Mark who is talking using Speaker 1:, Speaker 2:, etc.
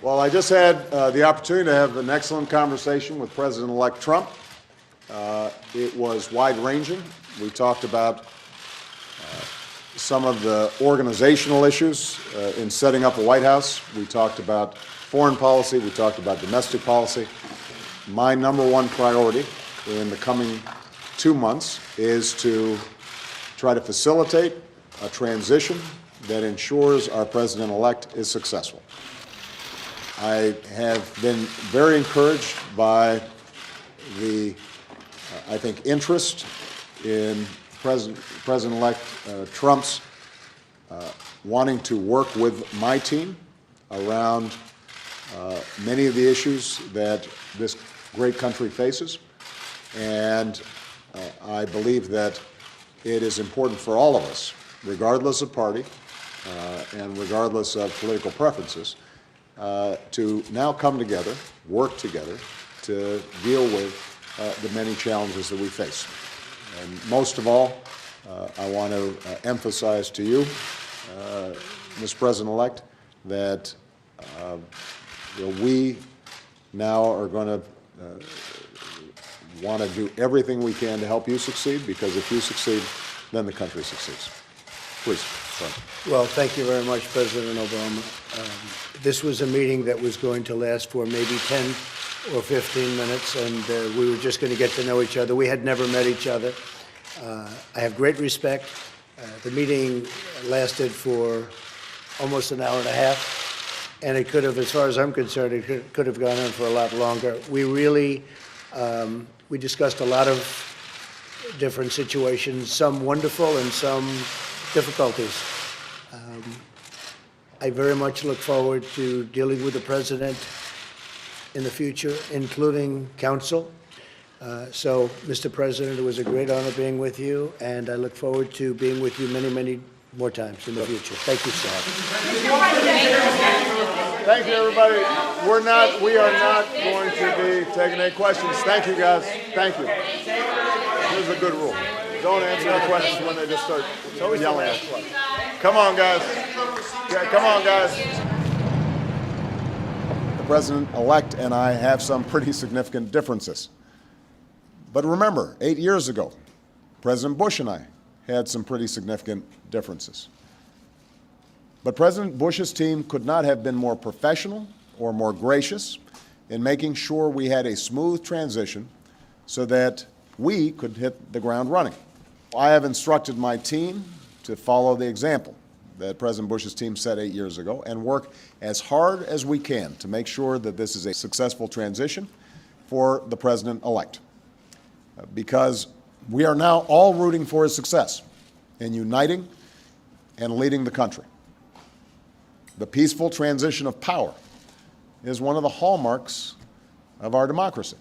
Speaker 1: Well, I just had the opportunity to have an excellent conversation with President-elect Trump. It was wide-ranging. We talked about some of the organizational issues in setting up a White House. We talked about foreign policy. We talked about domestic policy. My number one priority in the coming 2 months is to try to facilitate a transition that ensures our President-elect is successful. I have been very encouraged by the, I think, interest in President-elect Trump's wanting to work with my team around many of the issues that this great country faces. And I believe that it is important for all of us, regardless of party and regardless of political preferences, to now come together, work together to deal with the many challenges that we face. And most of all, I want to emphasize to you, Mr. President-elect, that we now are going to want to do everything we can to help you succeed, because if you succeed, then the country succeeds. Please. Sorry.
Speaker 2: Well, thank you very much, President Obama. This was a meeting that was going to last for maybe 10 or 15 minutes, and we were just going to get to know each other. We had never met each other. I have great respect. The meeting lasted for almost an hour and a half, and it could have, as far as I'm concerned, it could have gone on for a lot longer. We really, we discussed a lot of different situations, some wonderful and some difficulties. I very much look forward to dealing with the President in the future, including counsel. So, Mr. President, it was a great honor being with you, and I look forward to being with you many, many more times in the future. Thank you, sir.
Speaker 1: Thank you, everybody. We are not going to be taking any questions. Thank you, guys. Thank you. Here's a good rule. Don't answer the questions when they just start yelling at you. Come on, guys. Yeah, come on, guys. The President-elect and I have some pretty significant differences. But remember, 8 years ago, President Bush and I had some pretty significant differences. But President Bush's team could not have been more professional or more gracious in making sure we had a smooth transition so that we could hit the ground running. I have instructed my team to follow the example that President Bush's team set 8 years ago and work as hard as we can to make sure that this is a successful transition for the President-elect. Because we are now all rooting for his success in uniting and leading the country. The peaceful transition of power is one of the hallmarks of our democracy.